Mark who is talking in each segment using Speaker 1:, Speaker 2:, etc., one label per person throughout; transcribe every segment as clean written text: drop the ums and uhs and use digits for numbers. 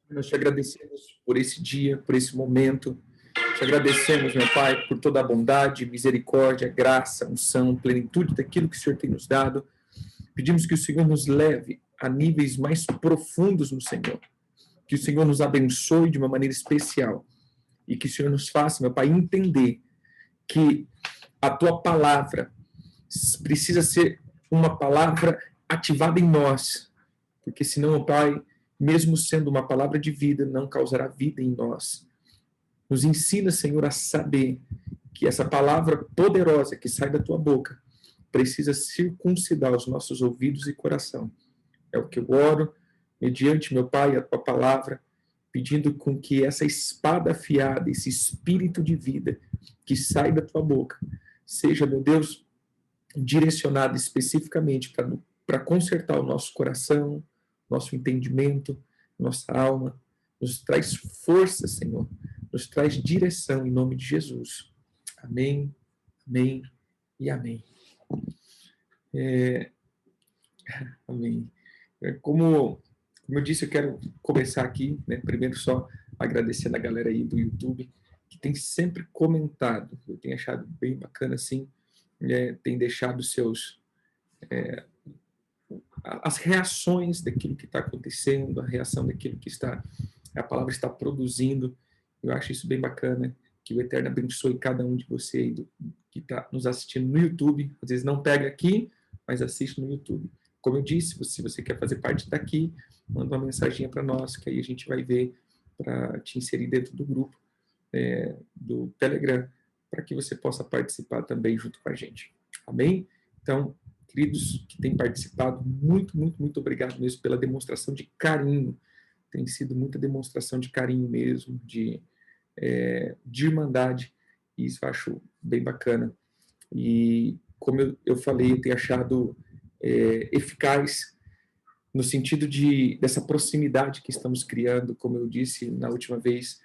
Speaker 1: Nós te agradecemos por esse dia, por esse momento. Te agradecemos, meu Pai, por toda a bondade, misericórdia, graça, unção, plenitude daquilo que o Senhor tem nos dado. Pedimos que o Senhor nos leve a níveis mais profundos no Senhor. Que o Senhor nos abençoe de uma maneira especial. E que o Senhor nos faça, meu Pai, entender que a tua palavra precisa ser uma palavra ativada em nós. Porque senão, meu Pai, mesmo sendo uma palavra de vida, não causará vida em nós. Nos ensina, Senhor, a saber que essa palavra poderosa que sai da tua boca precisa circuncidar os nossos ouvidos e coração. É o que eu oro, mediante, meu Pai, a tua palavra, pedindo com que essa espada afiada, esse espírito de vida que sai da tua boca, seja, meu Deus, direcionado especificamente para consertar o nosso coração, nosso entendimento, nossa alma. Nos traz força, Senhor. Nos traz direção em nome de Jesus. Amém, amém e amém. Amém. Como eu disse, eu quero começar aqui, né? Primeiro só agradecendo a galera aí do YouTube, que tem sempre comentado. Eu tenho achado bem bacana, assim, tem deixado as reações daquilo que está acontecendo, a reação daquilo que a palavra está produzindo. Eu acho isso bem bacana, que o Eterno abençoe cada um de vocês que está nos assistindo no YouTube. Às vezes não pega aqui, mas assiste no YouTube. Como eu disse, se você quer fazer parte daqui, manda uma mensagem para nós, que aí a gente vai ver para te inserir dentro do grupo do Telegram, para que você possa participar também junto com a gente. Amém? Então, queridos que têm participado, muito, muito, muito obrigado mesmo pela demonstração de carinho. Tem sido muita demonstração de carinho mesmo, de irmandade, e isso eu acho bem bacana. E, como eu falei, eu tenho achado eficaz no sentido dessa proximidade que estamos criando, como eu disse na última vez,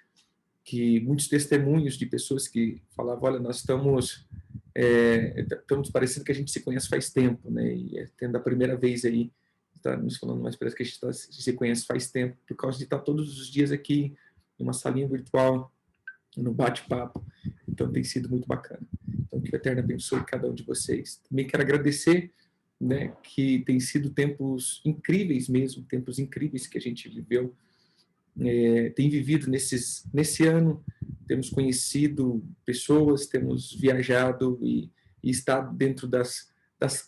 Speaker 1: que muitos testemunhos de pessoas que falavam, olha, nós estamos parecendo que a gente se conhece faz tempo, né? E tendo a primeira vez aí, está nos falando, mas parece que a gente se conhece faz tempo, por causa de estar todos os dias aqui, numa salinha virtual, no bate-papo. Então tem sido muito bacana. Então que o Eterno abençoe cada um de vocês. Também quero agradecer, né, que tem sido tempos incríveis mesmo, tempos incríveis que a gente viveu, tem vivido nesse ano. Temos conhecido pessoas, temos viajado e estado dentro das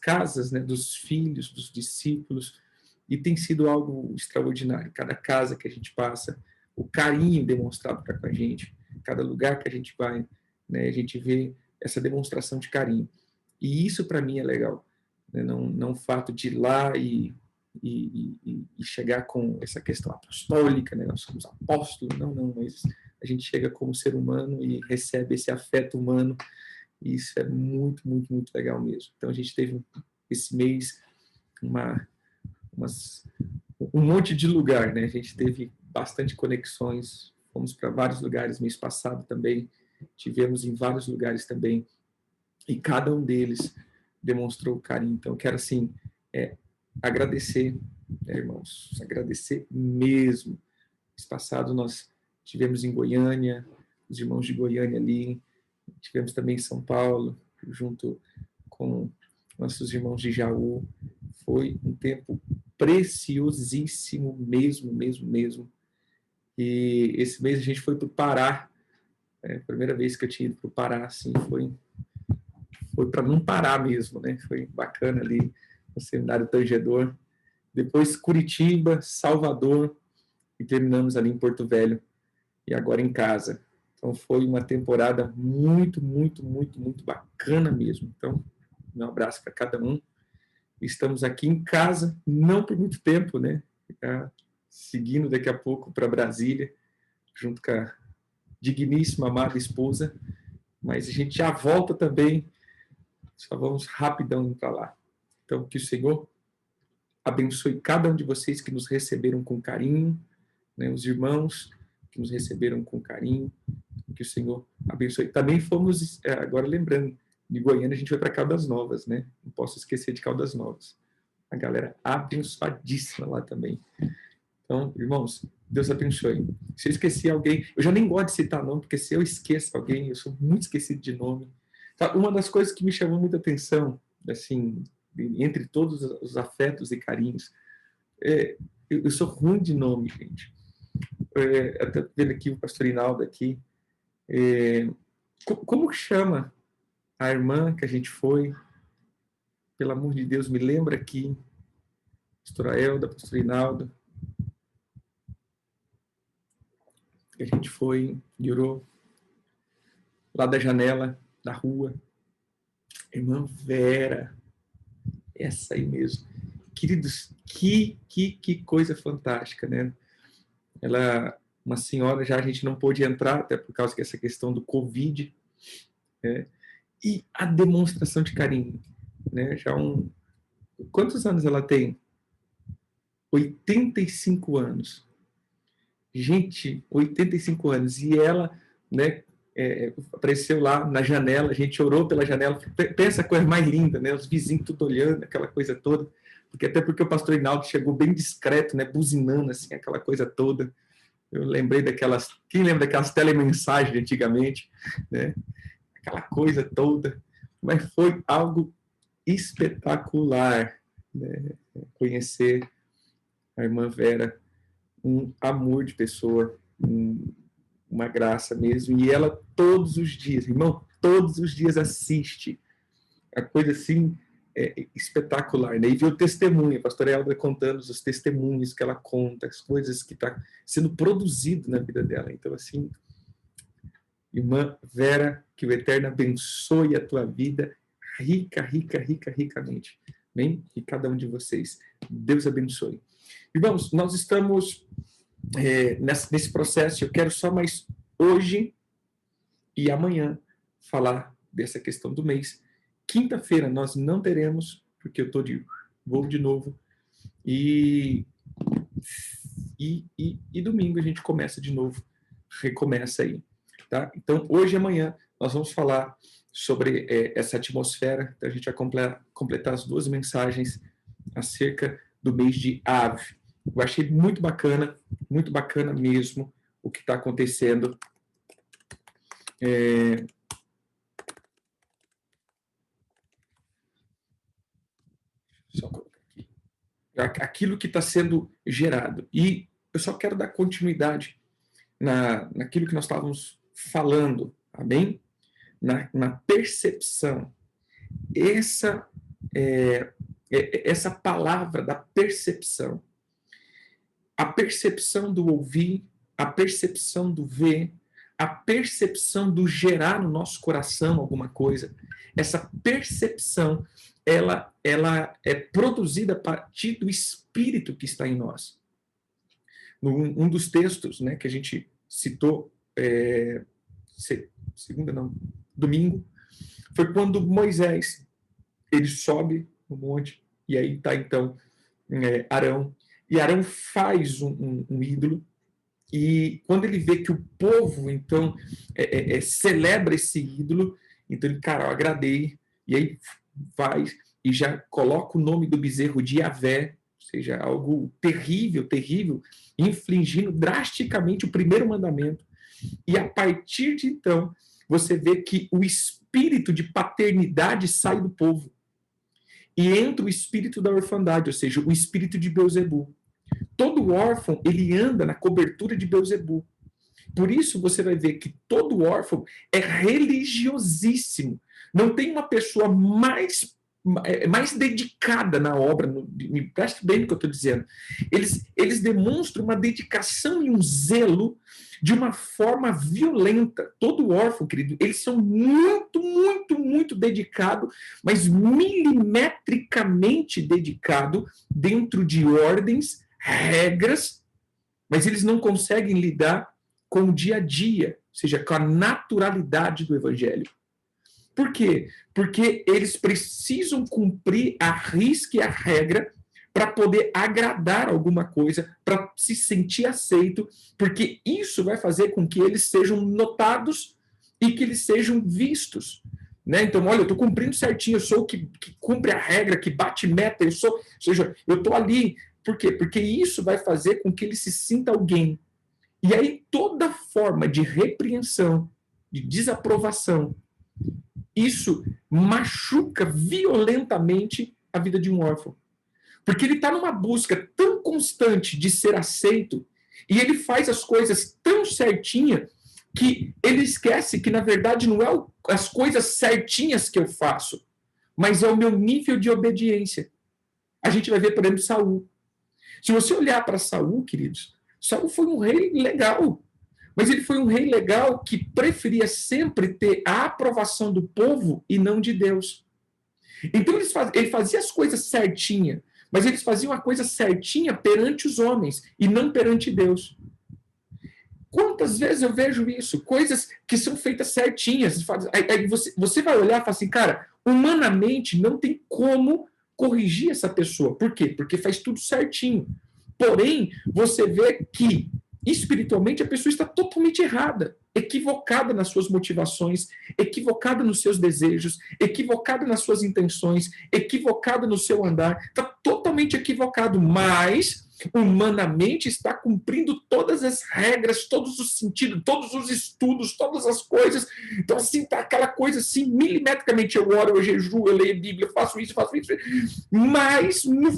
Speaker 1: casas, né, dos filhos, dos discípulos, e tem sido algo extraordinário. Cada casa que a gente passa, o carinho demonstrado para com a gente, cada lugar que a gente vai, né, a gente vê essa demonstração de carinho. E isso para mim é legal, né? Não o fato de ir lá e chegar com essa questão apostólica, né? Nós somos apóstolos, não, mas a gente chega como ser humano e recebe esse afeto humano, e isso é muito, muito, muito legal mesmo. Então a gente teve esse mês um monte de lugar, né? A gente teve bastante conexões, fomos para vários lugares mês passado também, tivemos em vários lugares também, e cada um deles demonstrou carinho. Então eu quero, assim, agradecer, né, irmãos, agradecer mesmo. Mês passado nós tivemos em Goiânia, os irmãos de Goiânia ali, tivemos também em São Paulo, junto com nossos irmãos de Jaú. Foi um tempo preciosíssimo mesmo, mesmo, mesmo. E esse mês a gente foi para o Pará, a primeira vez que eu tinha ido para o Pará, assim, foi para não parar mesmo, né? Foi bacana ali no Seminário Tangedor. Depois Curitiba, Salvador, e terminamos ali em Porto Velho, e agora em casa. Então foi uma temporada muito, muito, muito, muito bacana mesmo. Então, um abraço para cada um. Estamos aqui em casa, não por muito tempo, né? Seguindo daqui a pouco para Brasília, junto com a digníssima, amada esposa, mas a gente já volta também, só vamos rapidão para lá. Então, que o Senhor abençoe cada um de vocês que nos receberam com carinho, né, os irmãos que nos receberam com carinho, que o Senhor abençoe. Também fomos, agora lembrando, de Goiânia a gente foi para Caldas Novas, né? Não posso esquecer de Caldas Novas. A galera abençoadíssima lá também. Então, irmãos, Deus abençoe. Se eu esqueci alguém, eu já nem gosto de citar nome, porque se eu esqueço alguém, eu sou muito esquecido de nome. Tá? Uma das coisas que me chamou muita atenção, assim, entre todos os afetos e carinhos, eu sou ruim de nome, gente. Até vendo aqui o pastor Inaldo aqui. Como chama a irmã que a gente foi? Pelo amor de Deus, me lembra aqui. Pastora Elda, pastor Inaldo. A gente foi e orou lá da janela da rua. Irmã Vera, essa aí mesmo. Queridos, que coisa fantástica, né? Ela, uma senhora, já a gente não pôde entrar, até por causa dessa questão do Covid, né? E a demonstração de carinho, né? Quantos anos ela tem? 85 anos. Gente, 85 anos. E ela, né, apareceu lá na janela, a gente orou pela janela. Pensa a coisa mais linda, né? Os vizinhos tudo olhando, aquela coisa toda. Até porque o pastor Inaldo chegou bem discreto, né, buzinando, assim, aquela coisa toda. Eu lembrei daquelas... Quem lembra daquelas telemensagens de antigamente, né? Aquela coisa toda. Mas foi algo espetacular, né? Conhecer a irmã Vera, um amor de pessoa, uma graça mesmo. E ela todos os dias, irmão, todos os dias assiste. A coisa assim espetacular, né? E viu o testemunho, a pastora Elda contando os testemunhos que ela conta, as coisas que está sendo produzido na vida dela. Então, assim, irmã Vera, que o Eterno abençoe a tua vida rica, rica, rica, ricamente. Amém? E cada um de vocês. Deus abençoe. Irmãos, nós estamos nesse processo. Eu quero só mais hoje e amanhã falar dessa questão do mês. Quinta-feira nós não teremos, porque eu estou de voo de novo. E domingo a gente começa de novo, recomeça aí. Tá? Então, hoje e amanhã nós vamos falar sobre essa atmosfera. Então, a gente vai completar as 2 mensagens acerca do mês de Av. Eu achei muito bacana mesmo o que está acontecendo. Só colocar aqui. Aquilo que está sendo gerado. E eu só quero dar continuidade naquilo que nós estávamos falando, amém? Na percepção. Essa palavra da percepção. A percepção do ouvir, a percepção do ver, a percepção do gerar no nosso coração alguma coisa. Essa percepção, ela é produzida a partir do Espírito que está em nós. Um dos textos, né, que a gente citou domingo, foi quando Moisés ele sobe no monte, e aí está então Arão, e Arão faz um ídolo, e quando ele vê que o povo, então, celebra esse ídolo, então ele, cara, eu agradei, e aí faz, e já coloca o nome do bezerro de Yavé, ou seja, algo terrível, terrível, infligindo drasticamente o primeiro mandamento. E a partir de então, você vê que o espírito de paternidade sai do povo. E entra o espírito da orfandade, ou seja, o espírito de Beuzebu. Todo órfão, ele anda na cobertura de Beuzebu. Por isso você vai ver que todo órfão é religiosíssimo. Não tem uma pessoa mais dedicada na obra, me preste bem no que eu estou dizendo. Eles demonstram uma dedicação e um zelo de uma forma violenta. Todo órfão, querido, eles são muito, muito, muito dedicados, mas milimetricamente dedicados dentro de ordens, regras, mas eles não conseguem lidar com o dia a dia, ou seja, com a naturalidade do evangelho. Por quê? Porque eles precisam cumprir a risca e a regra para poder agradar alguma coisa, para se sentir aceito, porque isso vai fazer com que eles sejam notados e que eles sejam vistos. Né? Então, olha, eu estou cumprindo certinho, eu sou o que cumpre a regra, que bate meta, ou seja, eu estou ali Por quê? Porque isso vai fazer com que ele se sinta alguém. E aí toda forma de repreensão, de desaprovação, isso machuca violentamente a vida de um órfão. Porque ele está numa busca tão constante de ser aceito, e ele faz as coisas tão certinha, que ele esquece que, na verdade, não é as coisas certinhas que eu faço, mas é o meu nível de obediência. A gente vai ver, por exemplo, Saul. Se você olhar para Saul, queridos, Saul foi um rei legal, mas ele foi um rei legal que preferia sempre ter a aprovação do povo e não de Deus. Então ele fazia as coisas certinha, mas eles faziam a coisa certinha perante os homens e não perante Deus. Quantas vezes eu vejo isso? Coisas que são feitas certinhas. Aí você vai olhar e fala assim, cara, humanamente não tem como corrigir essa pessoa. Por quê? Porque faz tudo certinho. Porém, você vê que espiritualmente a pessoa está totalmente errada, equivocada nas suas motivações, equivocada nos seus desejos, equivocada nas suas intenções, equivocada no seu andar, está totalmente equivocado, mas humanamente está cumprindo todas as regras, todos os sentidos, todos os estudos, todas as coisas. Então, assim, tá aquela coisa assim, milimetricamente, eu oro, eu jejuo, eu leio a Bíblia, eu faço isso, mas no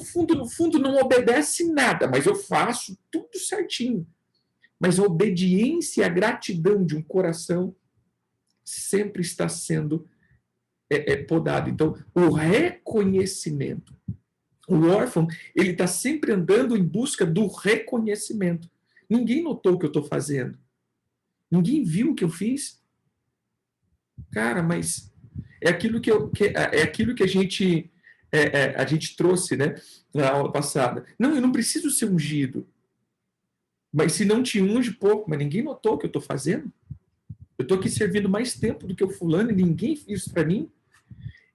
Speaker 1: fundo, não obedece nada, mas eu faço tudo certinho. Mas a obediência e a gratidão de um coração sempre está sendo podado. Então, o reconhecimento. O órfão, ele está sempre andando em busca do reconhecimento. Ninguém notou o que eu estou fazendo. Ninguém viu o que eu fiz. Cara, mas é aquilo que a gente trouxe, né, na aula passada. Não, eu não preciso ser ungido. Mas se não te unge, pô, mas ninguém notou o que eu estou fazendo. Eu estou aqui servindo mais tempo do que o fulano e ninguém fez isso para mim.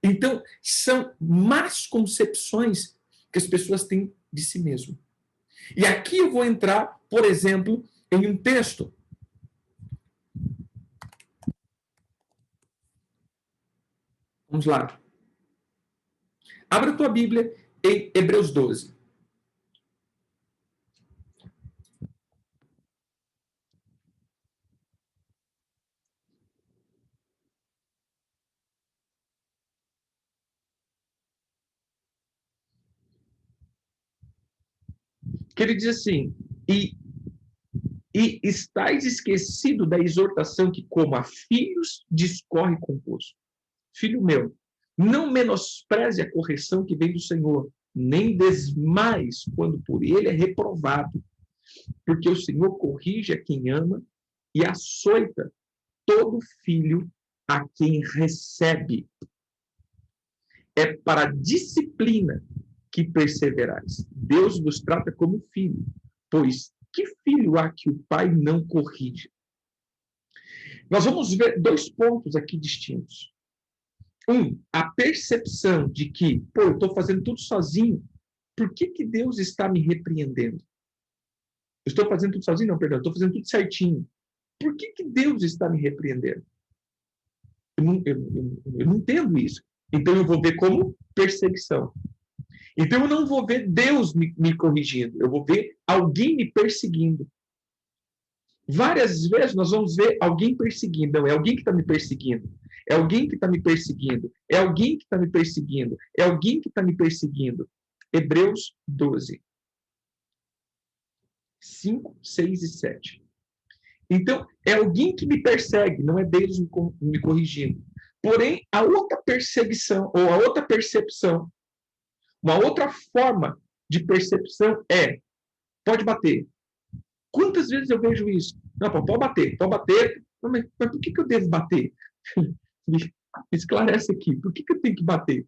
Speaker 1: Então, são más concepções que as pessoas têm de si mesmo. E aqui eu vou entrar, por exemplo, em um texto. Vamos lá. Abra a tua Bíblia em Hebreus 12. Que ele diz assim, e estáis esquecido da exortação que, como a filhos, discorre convosco. Filho meu, não menospreze a correção que vem do Senhor, nem desmais quando por ele é reprovado, porque o Senhor corrige a quem ama e açoita todo filho a quem recebe. É para a disciplina que perseverais. Deus vos trata como filho, pois que filho há que o pai não corrige? Nós vamos ver dois pontos aqui distintos. A percepção de que, pô, eu estou fazendo tudo sozinho, por que Deus está me repreendendo? Eu estou fazendo tudo sozinho? Não, perdão, eu estou fazendo tudo certinho. Por que Deus está me repreendendo? Eu não entendo isso. Então eu vou ver como perseguição. Então eu não vou ver Deus me corrigindo, eu vou ver alguém me perseguindo. Várias vezes nós vamos ver alguém perseguindo. Não, é alguém que está me perseguindo. É alguém que está me perseguindo. É alguém que está me perseguindo. É alguém que está me perseguindo. Hebreus 12. 5, 6 e 7. Então, é alguém que me persegue, não é Deus me corrigindo. Porém, a outra perseguição, ou a outra percepção, uma outra forma de percepção pode bater. Quantas vezes eu vejo isso? Não, pode bater. Não, mas por que eu devo bater? Me esclarece aqui, por que eu tenho que bater?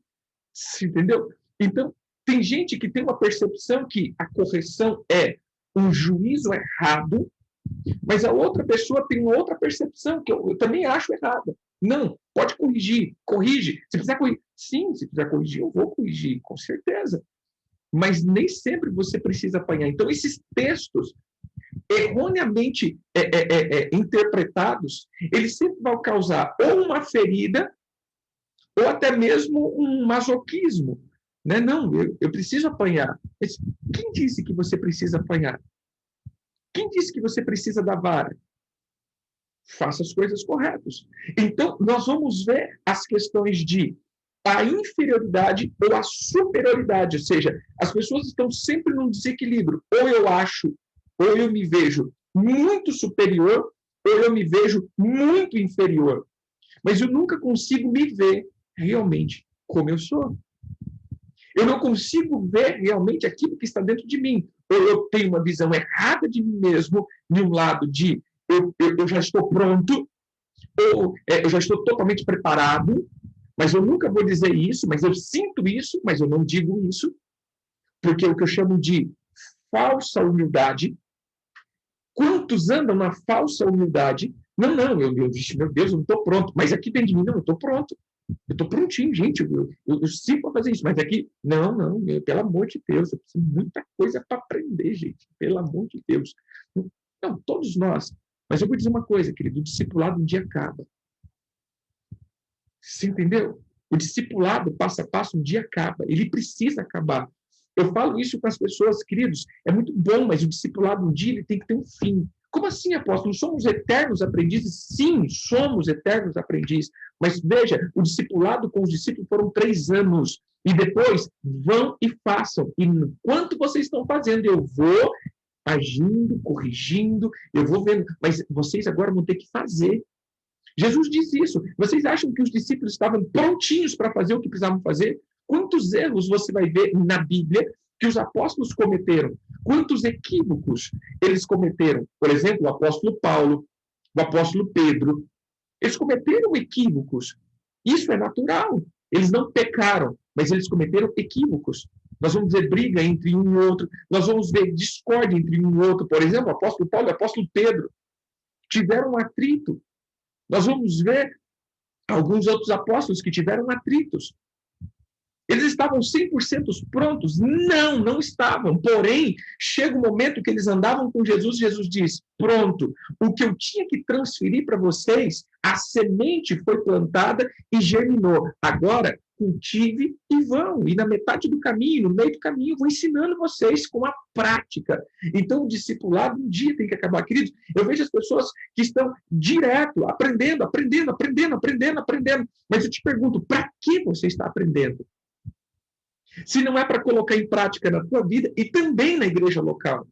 Speaker 1: Entendeu? Então, tem gente que tem uma percepção que a correção é um juízo errado, mas a outra pessoa tem uma outra percepção que eu também acho errada. Não, pode corrigir, corrige. Se precisar corrigir, sim, se precisar corrigir, eu vou corrigir, com certeza. Mas nem sempre você precisa apanhar. Então, esses textos erroneamente interpretados, eles sempre vão causar ou uma ferida ou até mesmo um masoquismo. Né? Não, eu preciso apanhar. Mas quem disse que você precisa apanhar? Quem disse que você precisa da vara? Faça as coisas corretas. Então, nós vamos ver as questões de a inferioridade ou a superioridade, ou seja, as pessoas estão sempre num desequilíbrio. Ou eu acho, ou eu me vejo muito superior, ou eu me vejo muito inferior. Mas eu nunca consigo me ver realmente como eu sou. Eu não consigo ver realmente aquilo que está dentro de mim. Ou eu tenho uma visão errada de mim mesmo, de um lado de eu já estou pronto, ou eu já estou totalmente preparado, mas eu nunca vou dizer isso, mas eu sinto isso, mas eu não digo isso, porque é o que eu chamo de falsa humildade. Quantos andam na falsa humildade? Não, meu Deus, eu não estou pronto, mas aqui dentro de mim, não, eu estou pronto. Eu estou prontinho, gente, eu sinto para fazer isso, mas aqui, não, pelo amor de Deus, eu preciso de muita coisa para aprender, gente, pelo amor de Deus. Não, todos nós. Mas eu vou dizer uma coisa, querido, o discipulado um dia acaba. Você entendeu? O discipulado, passo a passo, um dia acaba. Ele precisa acabar. Eu falo isso para as pessoas, queridos, é muito bom, mas o discipulado um dia ele tem que ter um fim. Como assim, apóstolo? Somos eternos aprendizes? Sim, somos eternos aprendizes. Mas veja, o discipulado com os discípulos foram 3 anos. E depois, vão e façam. E enquanto vocês estão fazendo, eu vou agindo, corrigindo, eu vou vendo. Mas vocês agora vão ter que fazer. Jesus diz isso. Vocês acham que os discípulos estavam prontinhos para fazer o que precisavam fazer? Quantos erros você vai ver na Bíblia que os apóstolos cometeram? Quantos equívocos eles cometeram? Por exemplo, o apóstolo Paulo, o apóstolo Pedro. Eles cometeram equívocos. Isso é natural. Eles não pecaram, mas eles cometeram equívocos. Nós vamos ver briga entre um e outro. Nós vamos ver discórdia entre um e outro. Por exemplo, o apóstolo Paulo e o apóstolo Pedro tiveram um atrito. Nós vamos ver alguns outros apóstolos que tiveram atritos. Eles estavam 100% prontos? Não, não estavam. Porém, chega um momento que eles andavam com Jesus, Jesus diz, pronto, o que eu tinha que transferir para vocês, a semente foi plantada e germinou. Agora, cultive e vão. E na metade do caminho, no meio do caminho, eu vou ensinando vocês com a prática. Então, o discipulado um dia tem que acabar. Queridos, eu vejo as pessoas que estão direto, aprendendo. Mas eu te pergunto, para que você está aprendendo? Se não é para colocar em prática na tua vida e também na igreja local.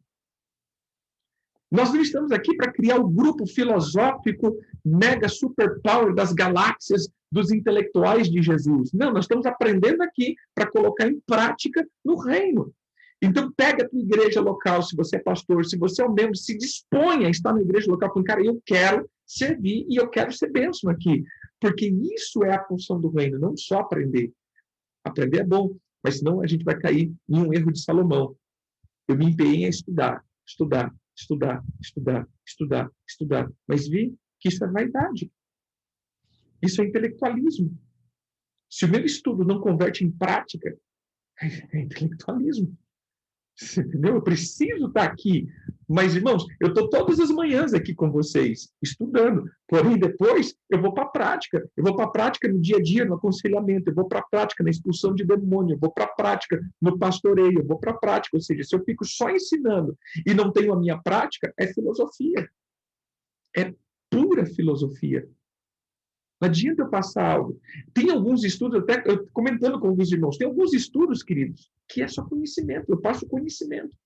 Speaker 1: Nós não estamos aqui para criar o grupo filosófico mega superpower das galáxias dos intelectuais de Jesus. Não, nós estamos aprendendo aqui para colocar em prática no reino. Então, pega a tua igreja local, se você é pastor, se você é um membro, se dispõe a estar na igreja local, falando, cara, eu quero servir e eu quero ser bênção aqui. Porque isso é a função do reino, não só aprender. Aprender é bom, mas senão a gente vai cair em um erro de Salomão. Eu me empenhei a estudar. Mas vi que isso é vaidade. Isso é intelectualismo. Se o meu estudo não converte em prática, é intelectualismo. Você entendeu? Eu preciso estar aqui. Mas, irmãos, eu estou todas as manhãs aqui com vocês, estudando. Porém, depois, eu vou para a prática. Eu vou para a prática no dia a dia, no aconselhamento. Eu vou para a prática na expulsão de demônio. Eu vou para a prática no pastoreio. Eu vou para a prática. Ou seja, se eu fico só ensinando e não tenho a minha prática, é filosofia. É pura filosofia. Não adianta eu passar algo. Tem alguns estudos, até comentando com alguns irmãos, tem alguns estudos, queridos, que é só conhecimento. Eu passo conhecimento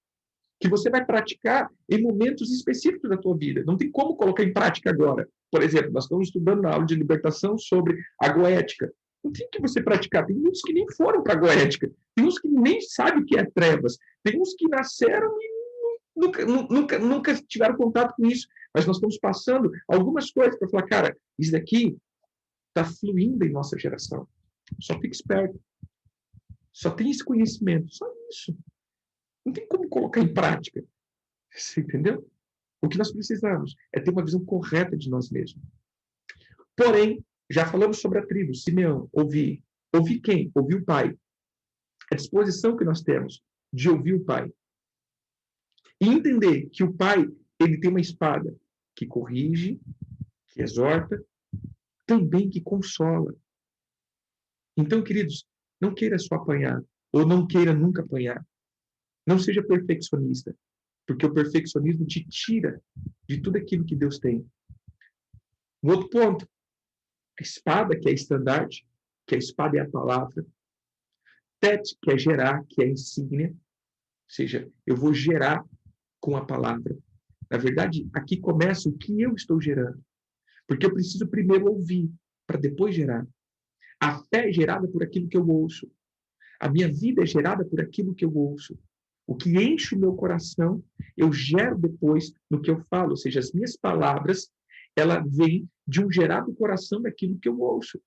Speaker 1: que você vai praticar em momentos específicos da tua vida. Não tem como colocar em prática agora. Por exemplo, nós estamos estudando na aula de libertação sobre a goética. Não tem que você praticar. Tem uns que nem foram para a goética. Tem uns que nem sabem o que é trevas. Tem uns que nasceram e nunca tiveram contato com isso. Mas nós estamos passando algumas coisas para falar, cara, isso daqui está fluindo em nossa geração. Só fique esperto. Só tem esse conhecimento. Só isso. Não tem como colocar em prática. Você entendeu? O que nós precisamos é ter uma visão correta de nós mesmos. Porém, já falamos sobre a tribo, Simeão, ouvir. Ouvir quem? Ouvir o pai. A disposição que nós temos de ouvir o pai. E entender que o pai, ele tem uma espada que corrige, que exorta, também que consola. Então, queridos, não queira só apanhar. ou não queira nunca apanhar. Não seja perfeccionista, porque o perfeccionismo te tira de tudo aquilo que Deus tem. Um outro ponto, a espada, que é estandarte, que a espada é a palavra. Tet, que é gerar, que é insígnia. Ou seja, eu vou gerar com a palavra. Na verdade, aqui começa o que eu estou gerando. Porque eu preciso primeiro ouvir, para depois gerar. A fé é gerada por aquilo que eu ouço. A minha vida é gerada por aquilo que eu ouço. O que enche o meu coração, eu gero depois no que eu falo. Ou seja, as minhas palavras, ela vem de um gerado coração daquilo que eu ouço.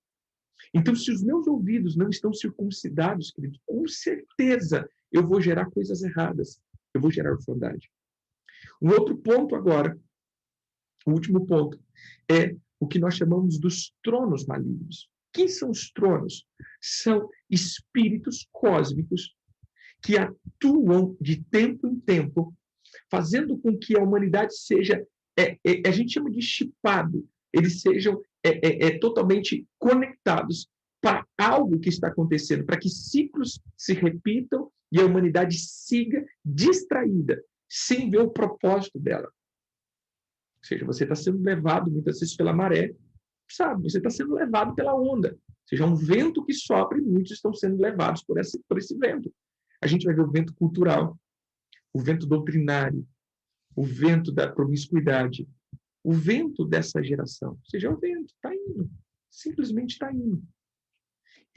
Speaker 1: Então, se os meus ouvidos não estão circuncidados, querido, com certeza eu vou gerar coisas erradas. Eu vou gerar orfandade. Um outro ponto agora, o último ponto, é o que nós chamamos dos tronos malignos. Quem são os tronos? São espíritos cósmicos que atuam de tempo em tempo, fazendo com que a humanidade seja, a gente chama de chipado, eles sejam totalmente conectados para algo que está acontecendo, para que ciclos se repitam e a humanidade siga distraída, sem ver o propósito dela. Ou seja, você está sendo levado muitas vezes pela maré, sabe? Você está sendo levado pela onda. Ou seja, um vento que sopra e muitos estão sendo levados por esse vento. A gente vai ver o vento cultural, o vento doutrinário, o vento da promiscuidade, o vento dessa geração. Ou seja, o vento está indo, simplesmente está indo.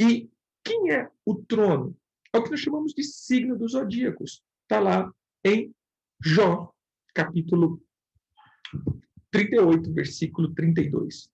Speaker 1: E quem é o trono? É o que nós chamamos de signo dos zodíacos. Está lá em Jó, capítulo 38, versículo 32.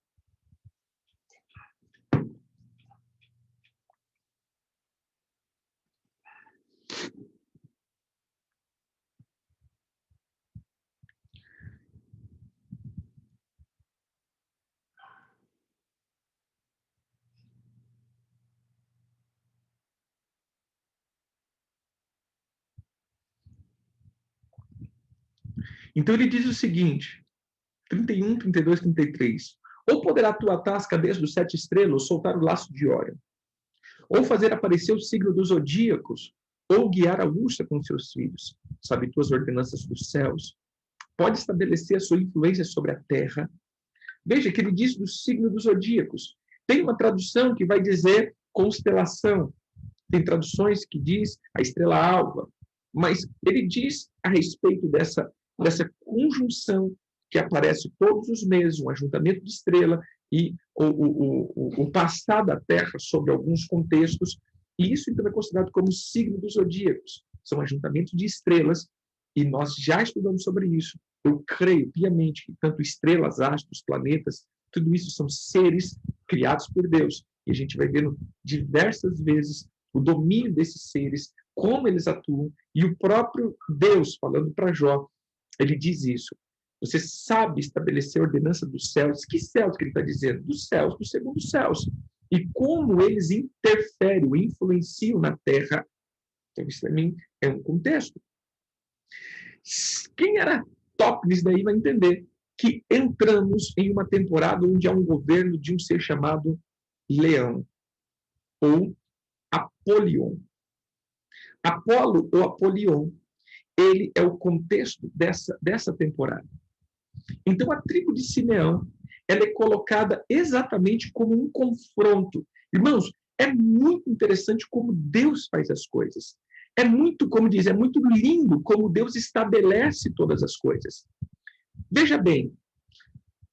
Speaker 1: Então ele diz o seguinte, 31, 32, 33. Ou poderá tu atar as cadeias dos 7 estrelas, ou soltar o laço de Órion, ou fazer aparecer o signo dos zodíacos, ou guiar a ursa com seus filhos. Sabe tu as ordenanças dos céus? Pode estabelecer a sua influência sobre a terra. Veja que ele diz do signo dos zodíacos. Tem uma tradução que vai dizer constelação. Tem traduções que diz a estrela alva. Mas ele diz a respeito dessa conjunção que aparece todos os meses, um ajuntamento de estrela e o passar da Terra sobre alguns contextos, e isso então é considerado como signo dos zodíacos. São ajuntamentos de estrelas, e nós já estudamos sobre isso. Eu creio piamente que tanto estrelas, astros, planetas, tudo isso são seres criados por Deus, e a gente vai vendo diversas vezes o domínio desses seres, como eles atuam, e o próprio Deus, falando para Jó, ele diz isso. Você sabe estabelecer a ordenança dos céus. Que céus que ele está dizendo? Dos céus, dos segundos céus. E como eles interferem, influenciam na Terra. Então, isso também é um contexto. Quem era top nisso daí vai entender que entramos em uma temporada onde há um governo de um ser chamado Leão, ou Apolion. Apolo ou Apolion, ele é o contexto dessa temporada. Então, a tribo de Simeão, ela é colocada exatamente como um confronto. Irmãos, é muito interessante como Deus faz as coisas. É muito, como diz, é muito lindo como Deus estabelece todas as coisas. Veja bem,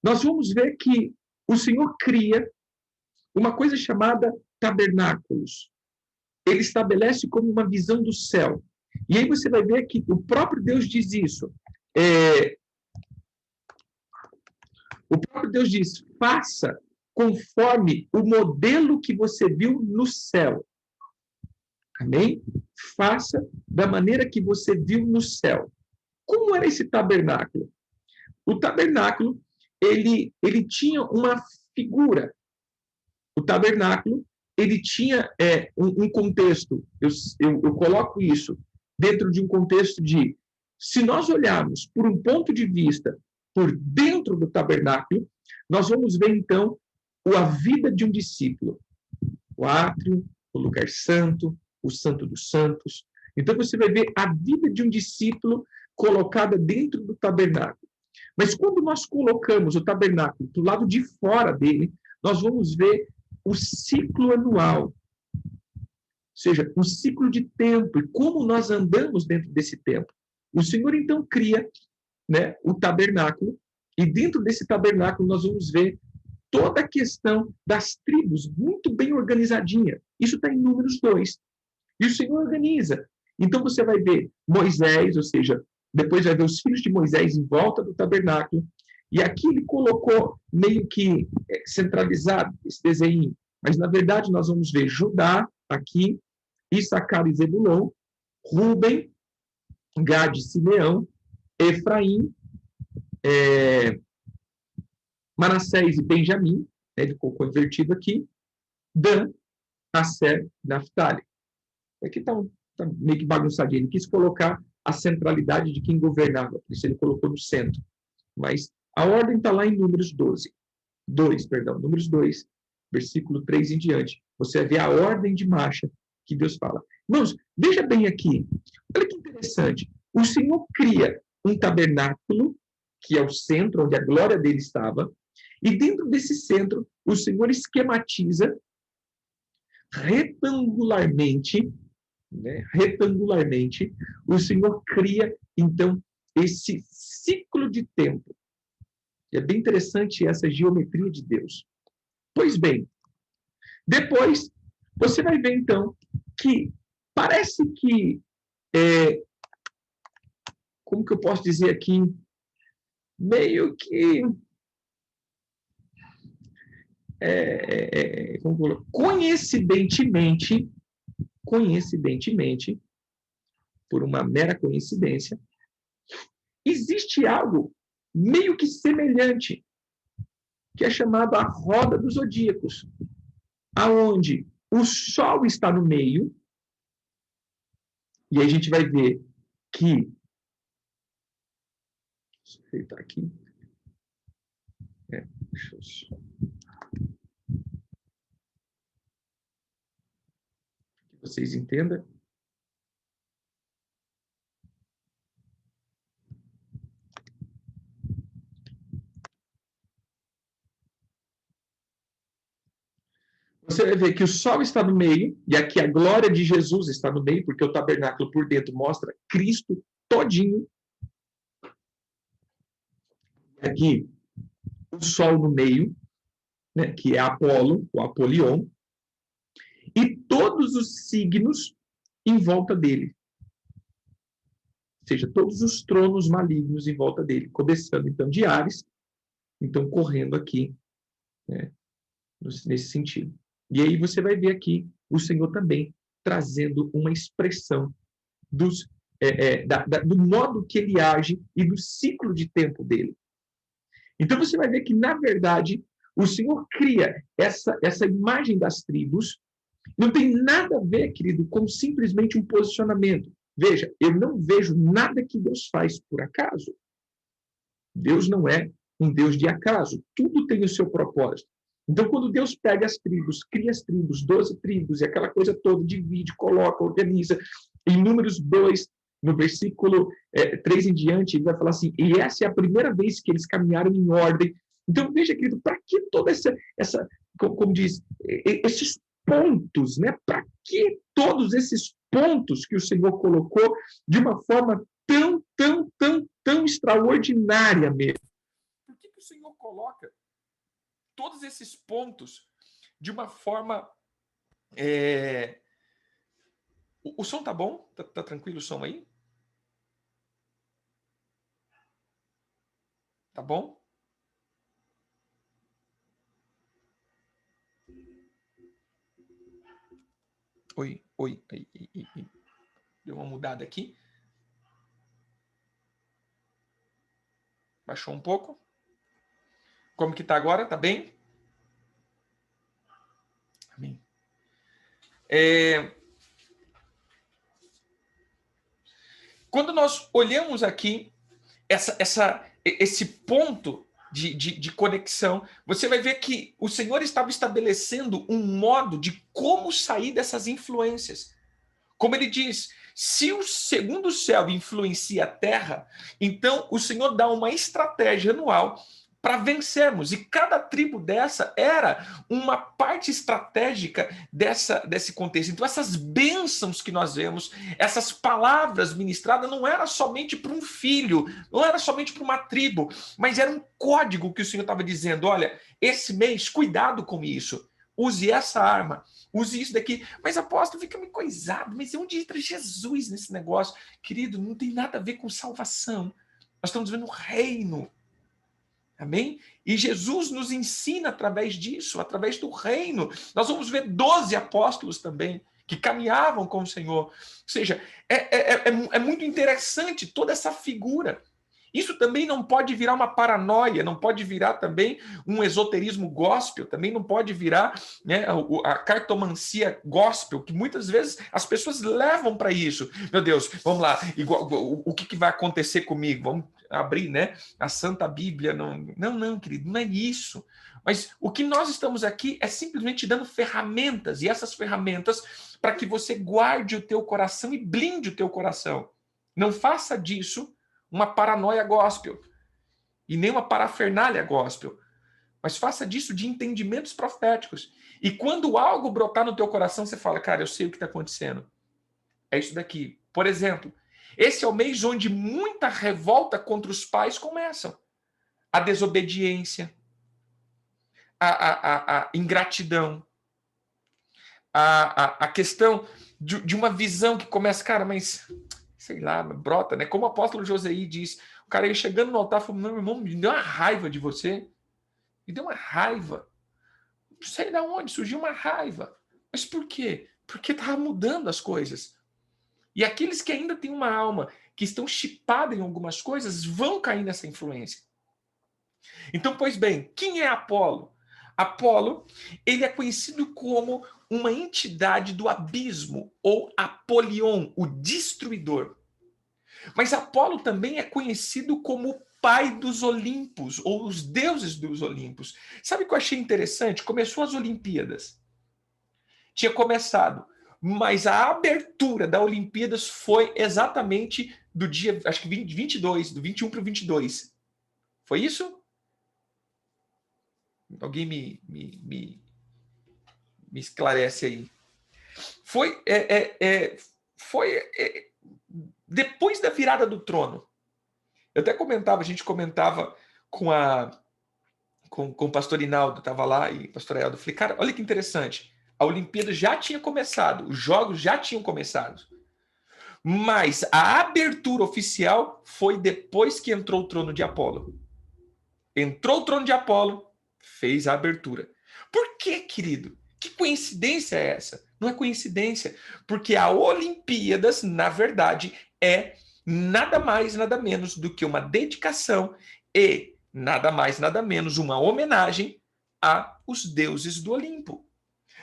Speaker 1: nós vamos ver que o Senhor cria uma coisa chamada tabernáculos. Ele estabelece como uma visão do céu. E aí você vai ver que o próprio Deus diz isso. O próprio Deus diz, faça conforme o modelo que você viu no céu. Amém? Faça da maneira que você viu no céu. Como era esse tabernáculo? O tabernáculo, ele tinha uma figura. O tabernáculo, ele tinha um contexto. Eu coloco isso dentro de um contexto de, se nós olharmos por um ponto de vista por dentro do tabernáculo, nós vamos ver, então, a vida de um discípulo. O átrio, o lugar santo, o Santo dos Santos. Então você vai ver a vida de um discípulo colocada dentro do tabernáculo. Mas quando nós colocamos o tabernáculo do lado de fora dele, nós vamos ver o ciclo anual, ou seja, o ciclo de tempo e como nós andamos dentro desse tempo. O Senhor então cria, né, o tabernáculo, e dentro desse tabernáculo nós vamos ver toda a questão das tribos muito bem organizadinha. Isso está em Números 2. E o Senhor organiza. Então você vai ver Moisés, ou seja, depois vai ver os filhos de Moisés em volta do tabernáculo. E aqui ele colocou meio que centralizado esse desenho. Mas, na verdade, nós vamos ver Judá aqui, Issacar e Zebulon, Rúben, Gade e Simeão, Efraim, Manassés e Benjamim, né, ele colocou invertido aqui, Dan, Asser, Naftali. Aqui está meio que bagunçadinho. Ele quis colocar a centralidade de quem governava, por isso ele colocou no centro. Mas a ordem está lá em Números 2, Números 2, versículo 3 em diante. Você vai ver a ordem de marcha que Deus fala. Irmãos, veja bem aqui. Olha que interessante. O Senhor cria um tabernáculo, que é o centro onde a glória dele estava, e dentro desse centro, o Senhor esquematiza retangularmente, o Senhor cria, então, esse ciclo de tempo. E é bem interessante essa geometria de Deus. Pois bem, depois, você vai ver, então, que parece que, como que eu posso dizer aqui, meio que coincidentemente, por uma mera coincidência, existe algo meio que semelhante, que é chamado a roda dos zodíacos, aonde o Sol está no meio, e aí a gente vai ver que, deixa eu ajeitar aqui, deixa eu só... que vocês entendam. Você vai ver que o Sol está no meio, e aqui a glória de Jesus está no meio, porque o tabernáculo por dentro mostra Cristo todinho. E aqui o Sol no meio, né, que é Apolo, o Apolion, e todos os signos em volta dele. Ou seja, todos os tronos malignos em volta dele, começando então de Áries, então correndo aqui, né, nesse sentido. E aí você vai ver aqui o Senhor também trazendo uma expressão do modo que ele age e do ciclo de tempo dele. Então você vai ver que, na verdade, o Senhor cria essa imagem das tribos. Não tem nada a ver, querido, com simplesmente um posicionamento. Veja, eu não vejo nada que Deus faz por acaso. Deus não é um Deus de acaso. Tudo tem o seu propósito. Então, quando Deus pega as tribos, cria as tribos, 12 tribos, e aquela coisa toda, divide, coloca, organiza, em Números 2, no versículo 3 em diante, ele vai falar assim, e essa é a primeira vez que eles caminharam em ordem. Então, veja, querido, para que toda essa como diz, esses pontos, né? Para que todos esses pontos que o Senhor colocou de uma forma tão extraordinária mesmo? Por que o Senhor coloca todos esses pontos de uma forma... O som tá bom? Tá tranquilo o som aí? Tá bom? Oi. Deu uma mudada aqui. Baixou um pouco. Como que tá agora? Tá bem? Amém. Quando nós olhamos aqui esse ponto de conexão, você vai ver que o Senhor estava estabelecendo um modo de como sair dessas influências. Como ele diz, se o segundo céu influencia a terra, então o Senhor dá uma estratégia anual para vencermos. E cada tribo dessa era uma parte estratégica desse contexto. Então essas bênçãos que nós vemos, essas palavras ministradas, não era somente para um filho, não era somente para uma tribo, mas era um código que o Senhor estava dizendo, olha, esse mês, cuidado com isso. Use essa arma, use isso daqui. Mas apóstolo, fica meio coisado, mas onde entra Jesus nesse negócio? Querido, não tem nada a ver com salvação. Nós estamos vendo o reino. Amém? E Jesus nos ensina através disso, através do reino. Nós vamos ver 12 apóstolos também, que caminhavam com o Senhor. Ou seja, é muito interessante toda essa figura. Isso também não pode virar uma paranoia, não pode virar também um esoterismo gospel, também não pode virar, né, a cartomancia gospel, que muitas vezes as pessoas levam para isso. Meu Deus, vamos lá, o que vai acontecer comigo? Vamos abrir, né, a Santa Bíblia. Não, querido, não é isso. Mas o que nós estamos aqui é simplesmente dando ferramentas, e essas ferramentas para que você guarde o teu coração e blinde o teu coração. Não faça disso uma paranoia gospel e nem uma parafernália gospel, mas faça disso de entendimentos proféticos. E quando algo brotar no teu coração, você fala, cara, eu sei o que está acontecendo. É isso daqui. Por exemplo, esse é o mês onde muita revolta contra os pais começam. A desobediência, a ingratidão, a questão de uma visão que começa, cara, mas sei lá, brota, né? Como o apóstolo Joseí diz, o cara ia chegando no altar e falou, meu irmão, me deu uma raiva de você. Me deu uma raiva. Não sei de onde, surgiu uma raiva. Mas por quê? Porque estava mudando as coisas. E aqueles que ainda têm uma alma, que estão chipados em algumas coisas, vão cair nessa influência. Então, pois bem, quem é Apolo? Apolo, ele é conhecido como uma entidade do abismo, ou Apolion, o destruidor. Mas Apolo também é conhecido como o pai dos Olimpos, ou os deuses dos Olimpos. Sabe o que eu achei interessante? Começou as Olimpíadas. Tinha começado, mas a abertura da Olimpíadas foi exatamente do dia, acho que 22, do 21 para o 22. Foi isso? Alguém me esclarece aí. Foi depois da virada do trono. Eu até comentava, a gente comentava com o pastor Inaldo, estava lá, e o pastor Eldo, falei, cara, olha que interessante, a Olimpíada já tinha começado, os jogos já tinham começado, mas a abertura oficial foi depois que entrou o trono de Apolo. Entrou o trono de Apolo, fez a abertura. Por quê, querido? Que coincidência é essa? Não é coincidência, porque a Olimpíadas, na verdade, é nada mais, nada menos do que uma dedicação e nada mais, nada menos uma homenagem aos deuses do Olimpo.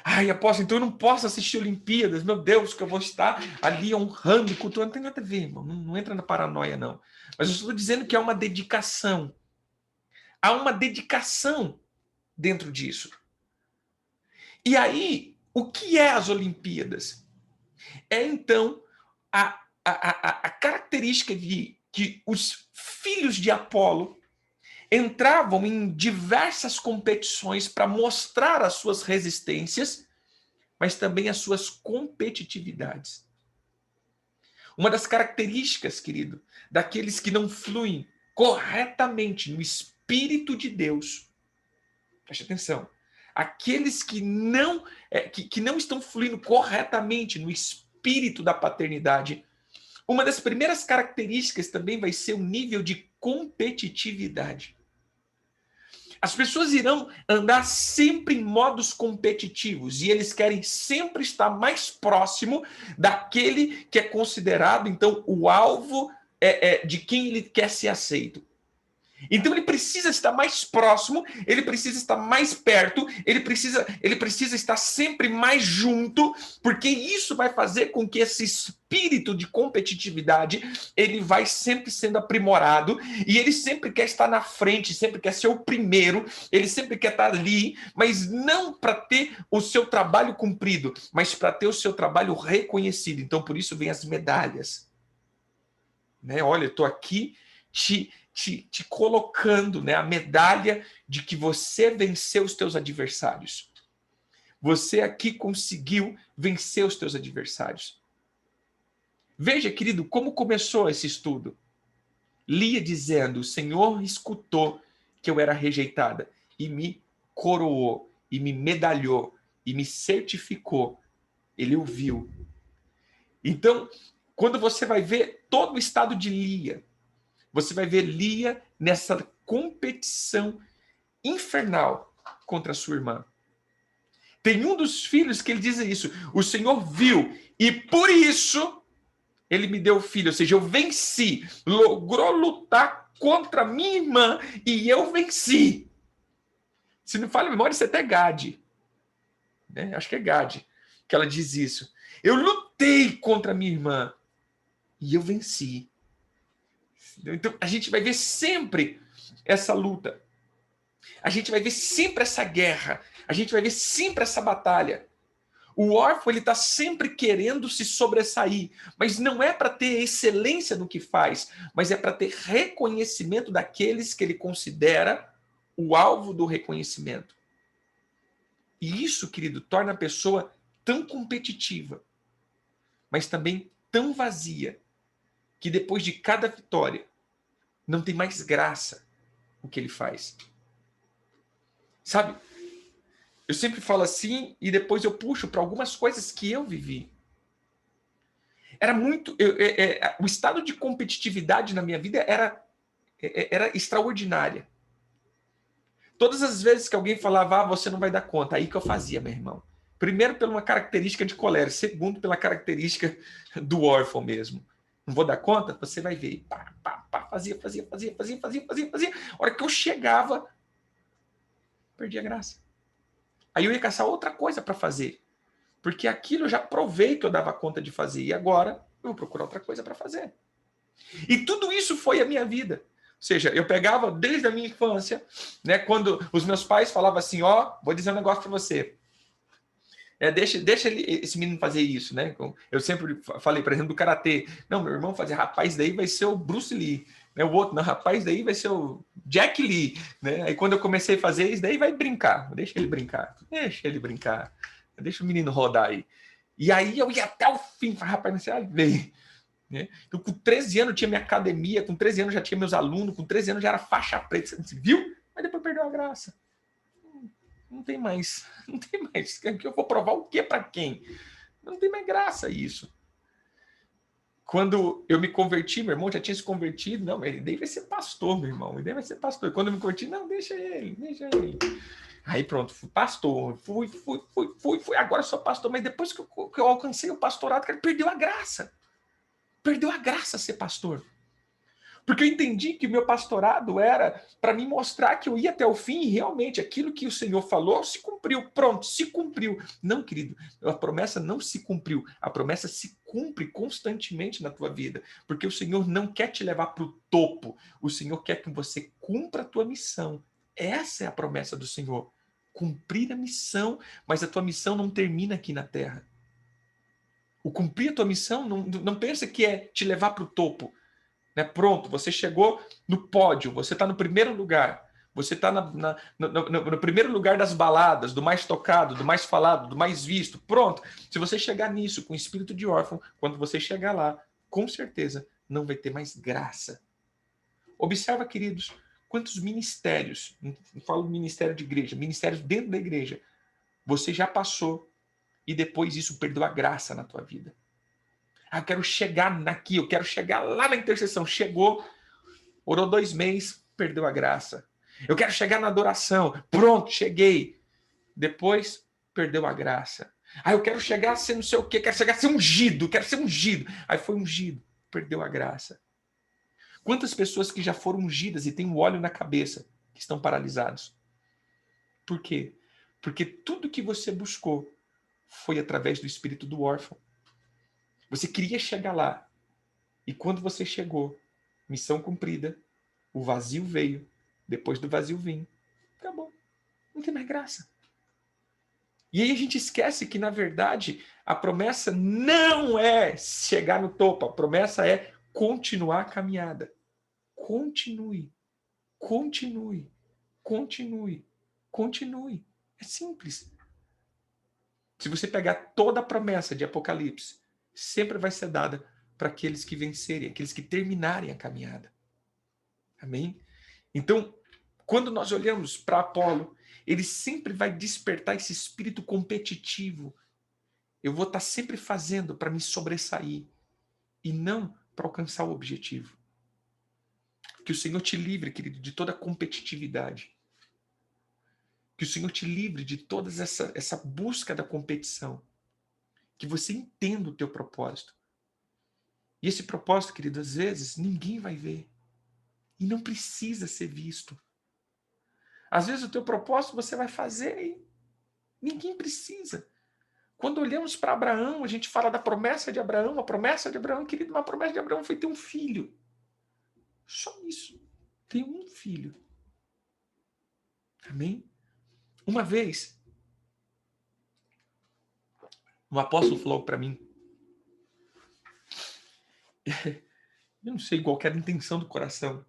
Speaker 1: Ai, apóstolo, então eu não posso assistir Olimpíadas, meu Deus, que eu vou estar ali honrando e cultuando. Não tem nada a ver, irmão. Não entra na paranoia, não. Mas eu estou dizendo que há uma dedicação. Há uma dedicação dentro disso. E aí, o que é as Olimpíadas? É, então, a característica de que os filhos de Apolo entravam em diversas competições para mostrar as suas resistências, mas também as suas competitividades. Uma das características, querido, daqueles que não fluem corretamente no Espírito de Deus, preste atenção, aqueles que não estão fluindo corretamente no espírito da paternidade, uma das primeiras características também vai ser o nível de competitividade. As pessoas irão andar sempre em modos competitivos e eles querem sempre estar mais próximo daquele que é considerado, então, o alvo de quem ele quer ser aceito.
Speaker 2: Então ele precisa estar mais próximo, ele precisa estar mais perto, ele precisa estar sempre mais junto, porque isso vai fazer com que esse espírito de competitividade, ele vai sempre sendo aprimorado, e ele sempre quer estar na frente, sempre quer ser o primeiro, ele sempre quer estar ali, mas não para ter o seu trabalho cumprido, mas para ter o seu trabalho reconhecido. Então por isso vem as medalhas. Né? Olha, eu estou aqui te colocando, né, a medalha de que você venceu os teus adversários. Você aqui conseguiu vencer os teus adversários. Veja, querido, como começou esse estudo. Lia dizendo, o Senhor escutou que eu era rejeitada e me coroou, e me medalhou, e me certificou. Ele o viu. Então, quando você vai ver todo o estado de Lia, você vai ver Lia nessa competição infernal contra a sua irmã. Tem um dos filhos que ele diz isso. O Senhor viu e por isso ele me deu o filho. Ou seja, eu venci. Logrou lutar contra minha irmã e eu venci. Se não falha a memória, isso é até Gade. Né? Acho que é Gade que ela diz isso. Eu lutei contra minha irmã e eu venci. Então, a gente vai ver sempre essa luta. A gente vai ver sempre essa guerra. A gente vai ver sempre essa batalha. O órfão, ele está sempre querendo se sobressair. Mas não é para ter excelência no que faz, mas é para ter reconhecimento daqueles que ele considera o alvo do reconhecimento. E isso, querido, torna a pessoa tão competitiva, mas também tão vazia, que depois de cada vitória, não tem mais graça o que ele faz. Sabe? Eu sempre falo assim e depois eu puxo para algumas coisas que eu vivi. Era muito... o estado de competitividade na minha vida era extraordinária. Todas as vezes que alguém falava, você não vai dar conta, aí que eu fazia, meu irmão. Primeiro, pela uma característica de colérico. Segundo, pela característica do órfão mesmo. Não vou dar conta? Você vai ver. Fazia. A hora que eu chegava, perdi a graça. Aí eu ia caçar outra coisa para fazer. Porque aquilo eu já provei que eu dava conta de fazer. E agora eu vou procurar outra coisa para fazer. E tudo isso foi a minha vida. Ou seja, eu pegava desde a minha infância, né, quando os meus pais falavam assim, vou dizer um negócio para você. Deixa esse menino fazer isso, né? Eu sempre falei, por exemplo, do karatê. Não, meu irmão fazia, rapaz, daí vai ser o Bruce Lee. Né? O outro, não, rapaz, daí vai ser o Jack Lee. Né? Aí quando eu comecei a fazer isso, daí vai brincar. Deixa ele brincar. Deixa o menino rodar aí. E aí eu ia até o fim. Rapaz, você vai ver. Né? Então, com 13 anos eu tinha minha academia, com 13 anos já tinha meus alunos, com 13 anos já era faixa preta. Você viu? Mas depois perdeu a graça. Não tem mais. Eu vou provar o que para quem? Não tem mais graça isso. Quando eu me converti, meu irmão já tinha se convertido. Não, ele daí vai ser pastor, meu irmão. Ele daí vai ser pastor. Quando eu me converti, não, deixa ele. Aí pronto, fui pastor. Fui. Agora sou pastor. Mas depois que eu alcancei o pastorado, cara, perdeu a graça. Perdeu a graça ser pastor. Porque eu entendi que o meu pastorado era para me mostrar que eu ia até o fim e realmente aquilo que o Senhor falou se cumpriu. Pronto, se cumpriu. Não, querido, a promessa não se cumpriu. A promessa se cumpre constantemente na tua vida. Porque o Senhor não quer te levar para o topo. O Senhor quer que você cumpra a tua missão. Essa é a promessa do Senhor. Cumprir a missão, mas a tua missão não termina aqui na terra. O cumprir a tua missão, não pensa que é te levar para o topo. Né? Pronto, você chegou no pódio, você está no primeiro lugar, você está no primeiro lugar das baladas, do mais tocado, do mais falado, do mais visto. Pronto, se você chegar nisso com espírito de órfão, quando você chegar lá, com certeza não vai ter mais graça. Observa, queridos, quantos ministérios, não falo ministério de igreja, ministérios dentro da igreja, você já passou e depois isso perdeu a graça na tua vida. Eu quero chegar aqui, eu quero chegar lá na intercessão. Chegou, orou 2 meses, perdeu a graça. Eu quero chegar na adoração. Pronto, cheguei. Depois, perdeu a graça. Eu quero chegar a ser não sei o quê, quero chegar a ser ungido, quero ser ungido. Aí foi ungido, perdeu a graça. Quantas pessoas que já foram ungidas e têm um óleo na cabeça que estão paralisados? Por quê? Porque tudo que você buscou foi através do espírito do órfão. Você queria chegar lá. E quando você chegou, missão cumprida, o vazio veio. Depois do vazio vim. Acabou. Não tem mais graça. E aí a gente esquece que, na verdade, a promessa não é chegar no topo. A promessa é continuar a caminhada. Continue. Continue. Continue. Continue. É simples. Se você pegar toda a promessa de Apocalipse, sempre vai ser dada para aqueles que vencerem, aqueles que terminarem a caminhada. Amém? Então, quando nós olhamos para Apolo, ele sempre vai despertar esse espírito competitivo. Eu vou estar sempre fazendo para me sobressair e não para alcançar o objetivo. Que o Senhor te livre, querido, de toda competitividade. Que o Senhor te livre de toda essa busca da competição. Que você entenda o teu propósito. E esse propósito, querido, às vezes ninguém vai ver. E não precisa ser visto. Às vezes o teu propósito você vai fazer e ninguém precisa. Quando olhamos para Abraão, a gente fala da promessa de Abraão. A promessa de Abraão, querido, a promessa de Abraão foi ter um filho. Só isso. Ter um filho. Amém? Uma vez, um apóstolo falou para mim, eu não sei qual era a intenção do coração,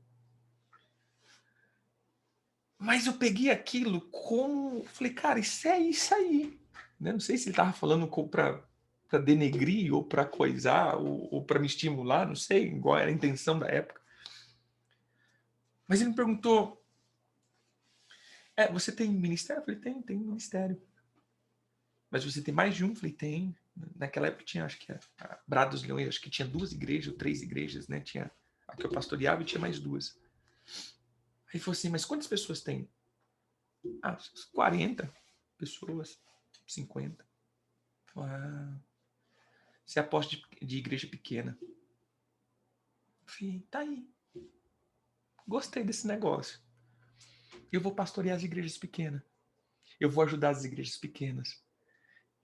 Speaker 2: mas eu peguei aquilo como, falei, cara, isso é isso aí. Não sei se ele estava falando para denegrir, ou para coisar, ou para me estimular, não sei qual era a intenção da época. Mas ele me perguntou, você tem ministério? Eu falei, tem ministério. Mas você tem mais de um? Eu falei, tem. Naquela época tinha, acho que a Brada dos Leões, acho que tinha 2 igrejas, ou 3 igrejas, né? Tinha a que eu pastoreava e tinha mais 2. Aí ele falou assim, mas quantas pessoas tem? 40 pessoas, 50. Você é apóstolo de igreja pequena. Eu falei, tá aí. Gostei desse negócio. Eu vou pastorear as igrejas pequenas. Eu vou ajudar as igrejas pequenas.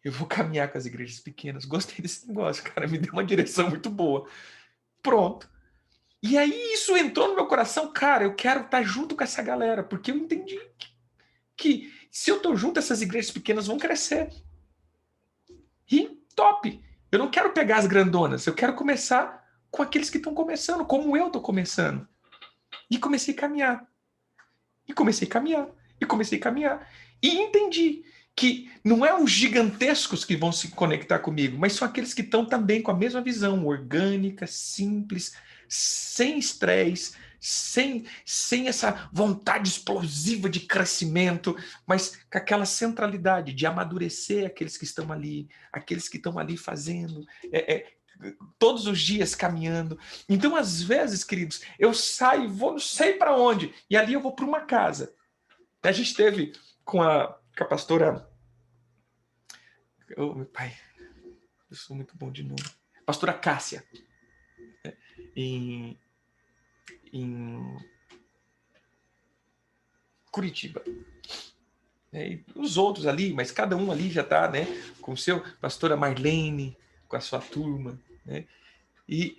Speaker 2: Eu vou caminhar com as igrejas pequenas. Gostei desse negócio, cara. Me deu uma direção muito boa. Pronto. E aí isso entrou no meu coração. Cara, eu quero estar junto com essa galera. Porque eu entendi que se eu estou junto, essas igrejas pequenas vão crescer. E top. Eu não quero pegar as grandonas. Eu quero começar com aqueles que estão começando, como eu estou começando. E comecei a caminhar. E comecei a caminhar. E comecei a caminhar. E entendi que não é os gigantescos que vão se conectar comigo, mas são aqueles que estão também com a mesma visão, orgânica, simples, sem estresse, sem essa vontade explosiva de crescimento, mas com aquela centralidade de amadurecer aqueles que estão ali fazendo, todos os dias caminhando. Então, às vezes, queridos, eu saio, vou não sei para onde, e ali eu vou para uma casa. A gente teve com a pastora... meu pai, eu sou muito bom de nome. Pastora Cássia, em Curitiba. E os outros ali, mas cada um ali já está, né, com o seu, pastora Marlene, com a sua turma, né? E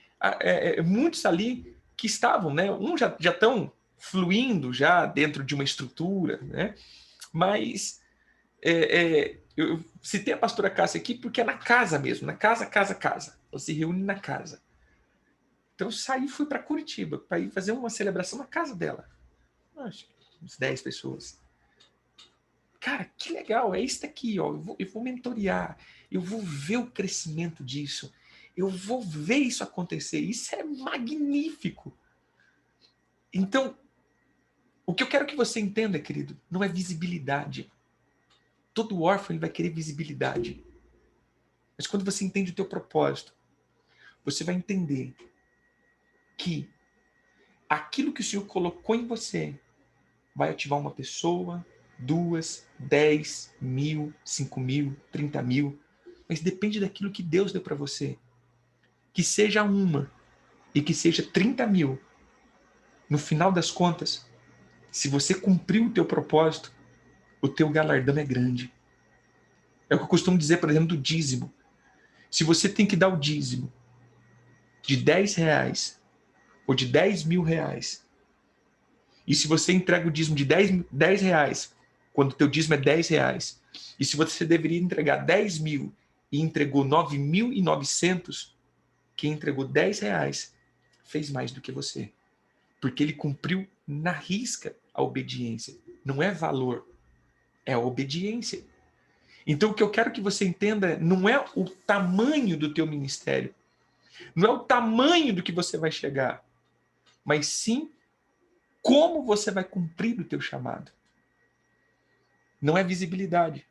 Speaker 2: muitos ali que estavam, né, uns já estão fluindo já dentro de uma estrutura, né? Mas eu citei a pastora Cássia aqui porque é na casa mesmo, na casa. Ela se reúne na casa. Então eu saí e fui para Curitiba para ir fazer uma celebração na casa dela. Acho que uns 10 pessoas. Cara, que legal, é isso daqui, ó. Eu vou mentorear, eu vou ver o crescimento disso, eu vou ver isso acontecer. Isso é magnífico. Então, o que eu quero que você entenda, querido, não é visibilidade. Todo órfão ele vai querer visibilidade. Mas quando você entende o teu propósito, você vai entender que aquilo que o Senhor colocou em você vai ativar uma pessoa, 2, 10, 1.000, 5.000, 30.000. Mas depende daquilo que Deus deu para você. Que seja uma e que seja 30.000. no final das contas, se você cumpriu o teu propósito, o teu galardão é grande. É o que eu costumo dizer, por exemplo, do dízimo. Se você tem que dar o dízimo de R$ 10 ou de R$ 10.000, e se você entrega o dízimo de R$ 10, quando o teu dízimo é R$ 10, e se você deveria entregar 10.000 e entregou 9.900, quem entregou R$ 10 fez mais do que você. Porque ele cumpriu na risca a obediência. Não é valor, é a obediência. Então o que eu quero que você entenda não é o tamanho do teu ministério, não é o tamanho do que você vai chegar, mas sim como você vai cumprir o teu chamado. Não é visibilidade,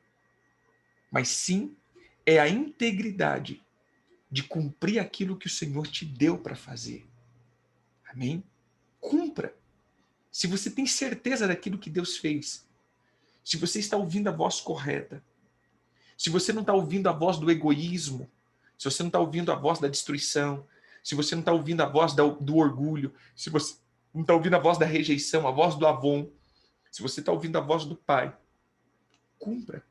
Speaker 2: mas sim é a integridade de cumprir aquilo que o Senhor te deu para fazer. Amém? Cumpra. Se você tem certeza daquilo que Deus fez, se você está ouvindo a voz correta, se você não está ouvindo a voz do egoísmo, se você não está ouvindo a voz da destruição, se você não está ouvindo a voz do orgulho, se você não está ouvindo a voz da rejeição, a voz do Avon, se você está ouvindo a voz do Pai, cumpra.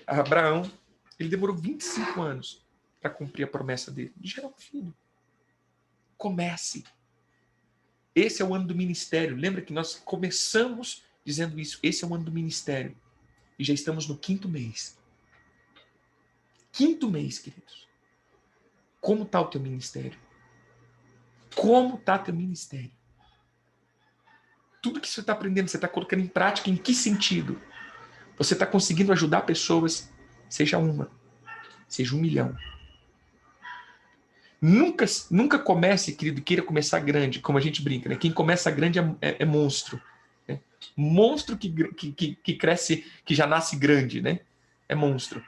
Speaker 2: Abraão, ele demorou 25 anos para cumprir a promessa dele, de gerar um filho. Comece. Esse é o ano do ministério. Lembra que nós começamos dizendo isso. Esse é o ano do ministério. E já estamos no 5º mês. 5º mês, queridos. Como está o teu ministério? Como está teu ministério? Tudo que você está aprendendo, você está colocando em prática em que sentido? Você está conseguindo ajudar pessoas, seja uma, seja 1 milhão. Nunca comece, querido, queira começar grande, como a gente brinca, né? Quem começa grande é monstro. Né? Monstro que cresce, que já nasce grande, né? É monstro.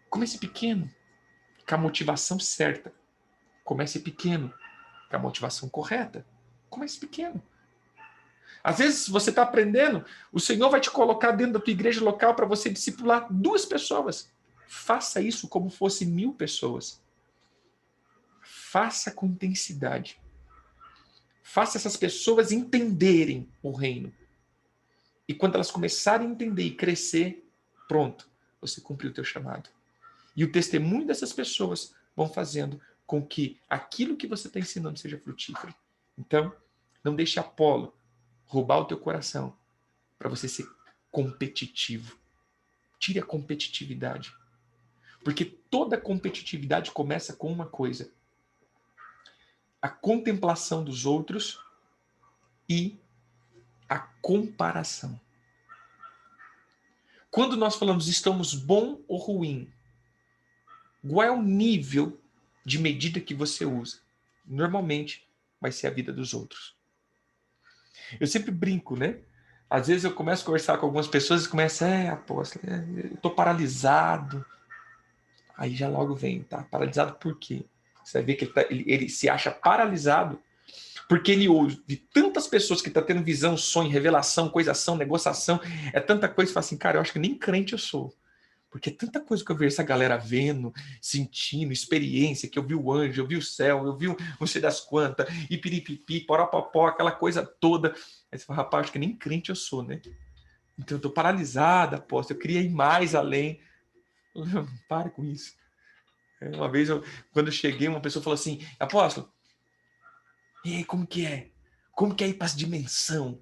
Speaker 2: Comece pequeno, com a motivação certa. Comece pequeno, com a motivação correta. Comece pequeno. Às vezes você está aprendendo, o Senhor vai te colocar dentro da tua igreja local para você discipular 2 pessoas. Faça isso como fosse 1.000 pessoas. Faça com intensidade. Faça essas pessoas entenderem o reino. E quando elas começarem a entender e crescer, pronto, você cumpriu o teu chamado. E o testemunho dessas pessoas vão fazendo com que aquilo que você está ensinando seja frutífero. Então, não deixe Apolo roubar o teu coração para você ser competitivo. Tire a competitividade. Porque toda competitividade começa com uma coisa: a contemplação dos outros e a comparação. Quando nós falamos estamos bom ou ruim, qual é o nível de medida que você usa? Normalmente vai ser a vida dos outros. Eu sempre brinco, né? Às vezes eu começo a conversar com algumas pessoas e começo, apóstolo, eu tô paralisado. Aí já logo vem, tá? Paralisado por quê? Você vai ver que ele se acha paralisado porque ele ouve tantas pessoas que estão tendo visão, sonho, revelação, coisação, negociação, é tanta coisa que fala assim, cara, eu acho que nem crente eu sou. Porque é tanta coisa que eu vejo essa galera vendo, sentindo, experiência, que eu vi o anjo, eu vi o céu, eu vi não sei das quantas, e piripipi, porapopó, aquela coisa toda. Aí você fala, rapaz, acho que nem crente eu sou, né? Então eu tô paralisada, apóstolo, eu queria ir mais além. Não, pare com isso. Uma vez, quando eu cheguei, uma pessoa falou assim, apóstolo, e aí, como que é? Como que é ir para essa dimensão?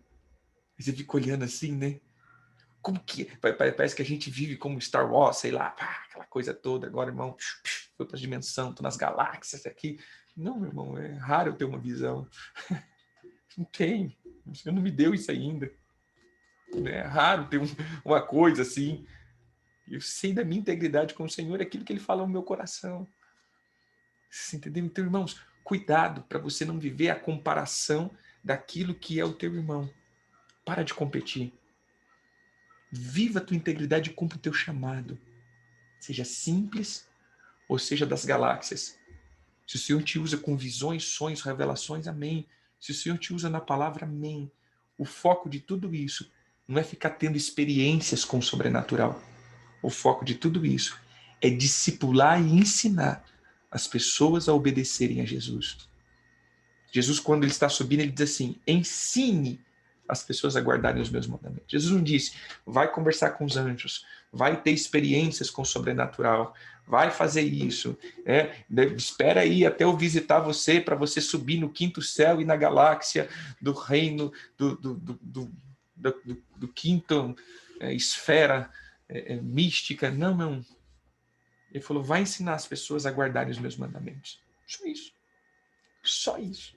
Speaker 2: Aí você fica olhando assim, né? Como que... Parece que a gente vive como Star Wars, sei lá, aquela coisa toda. Agora, irmão, foi para a dimensão, tô nas galáxias aqui. Não, meu irmão, é raro eu ter uma visão. Não tem. O Senhor não me deu isso ainda. É raro ter uma coisa assim. Eu sei da minha integridade com o Senhor, aquilo que Ele fala no meu coração. Você entendeu? Então, irmãos, cuidado para você não viver a comparação daquilo que é o teu irmão. Para de competir. Viva a tua integridade e cumpra o teu chamado. Seja simples ou seja das galáxias. Se o Senhor te usa com visões, sonhos, revelações, amém. Se o Senhor te usa na palavra, amém. O foco de tudo isso não é ficar tendo experiências com o sobrenatural. O foco de tudo isso é discipular e ensinar as pessoas a obedecerem a Jesus. Jesus, quando ele está subindo, ele diz assim, ensine as pessoas a guardarem os meus mandamentos. Jesus não disse, vai conversar com os anjos, vai ter experiências com o sobrenatural, vai fazer isso, espera aí até eu visitar você para você subir no quinto céu e na galáxia do reino do quinto esfera mística. Não, não. Ele falou, vai ensinar as pessoas a guardarem os meus mandamentos. Só isso. Só isso.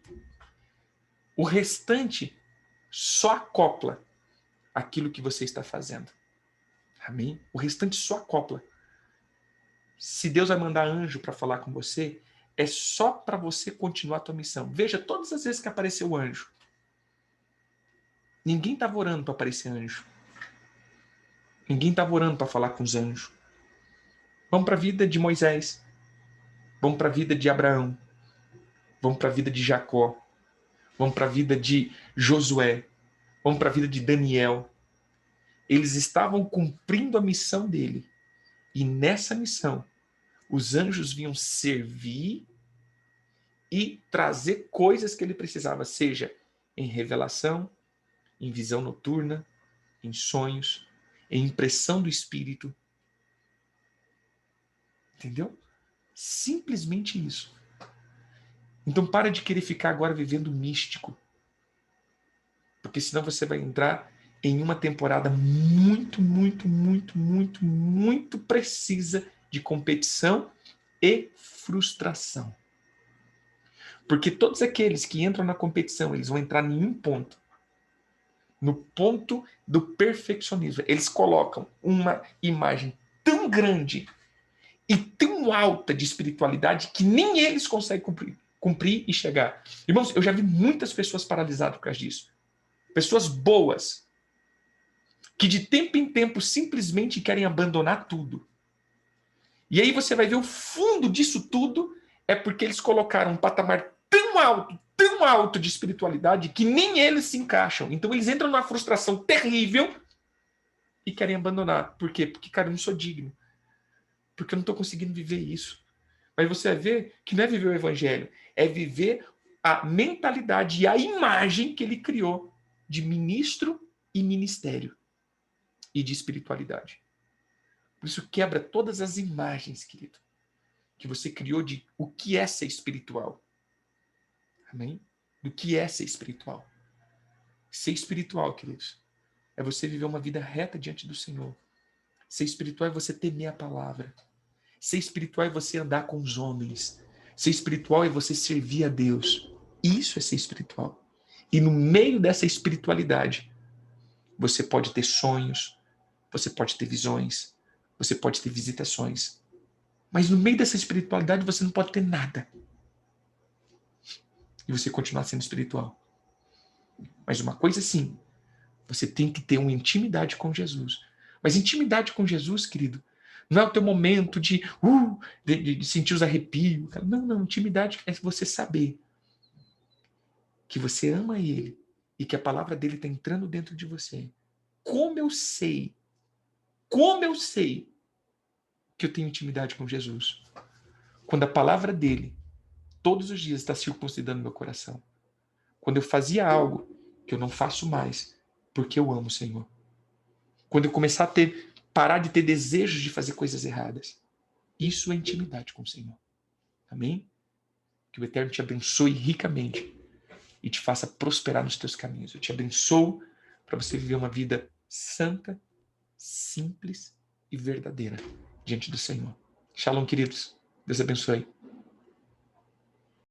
Speaker 2: O restante só acopla aquilo que você está fazendo. Amém? O restante só acopla. Se Deus vai mandar anjo para falar com você, é só para você continuar a tua missão. Veja, todas as vezes que apareceu o anjo, ninguém estava orando para aparecer anjo. Ninguém estava orando para falar com os anjos. Vamos para a vida de Moisés. Vamos para a vida de Abraão. Vamos para a vida de Jacó. Vamos para a vida de Josué. Vamos para a vida de Daniel. Eles estavam cumprindo a missão dele. E nessa missão, os anjos vinham servir e trazer coisas que ele precisava, seja em revelação, em visão noturna, em sonhos, em impressão do Espírito. Entendeu? Simplesmente isso. Então para de querer ficar agora vivendo místico. Porque senão você vai entrar em uma temporada muito, muito, muito, muito, muito precisa de competição e frustração. Porque todos aqueles que entram na competição, eles vão entrar em um ponto. No ponto do perfeccionismo. Eles colocam uma imagem tão grande e tão alta de espiritualidade que nem eles conseguem cumprir e chegar. Irmãos, eu já vi muitas pessoas paralisadas por causa disso. Pessoas boas, que de tempo em tempo simplesmente querem abandonar tudo. E aí você vai ver o fundo disso tudo é porque eles colocaram um patamar tão alto de espiritualidade que nem eles se encaixam. Então eles entram numa frustração terrível e querem abandonar. Por quê? Porque, cara, eu não sou digno. Porque eu não estou conseguindo viver isso. Mas você vai ver que não é viver o evangelho, é viver a mentalidade e a imagem que ele criou de ministro e ministério e de espiritualidade. Por isso quebra todas as imagens, querido, que você criou de o que é ser espiritual. Amém? Do que é ser espiritual. Ser espiritual, queridos, é você viver uma vida reta diante do Senhor. Ser espiritual é você temer a palavra. Ser espiritual é você andar com os homens. Ser espiritual é você servir a Deus. Isso é ser espiritual. E no meio dessa espiritualidade, você pode ter sonhos, você pode ter visões, você pode ter visitações. Mas no meio dessa espiritualidade você não pode ter nada. E você continuar sendo espiritual. Mas uma coisa sim, você tem que ter uma intimidade com Jesus. Mas intimidade com Jesus, querido, não é o teu momento de sentir os arrepios. Não. Intimidade é você saber que você ama Ele e que a palavra dele está entrando dentro de você. Como eu sei que eu tenho intimidade com Jesus? Quando a palavra dele, todos os dias, está circuncidando meu coração. Quando eu fazia algo que eu não faço mais, porque eu amo o Senhor. Quando eu começar a parar de ter desejos de fazer coisas erradas. Isso é intimidade com o Senhor. Amém? Que o Eterno te abençoe ricamente e te faça prosperar nos teus caminhos. Eu te abençoo para você viver uma vida santa, simples e verdadeira diante do Senhor. Shalom, queridos. Deus abençoe.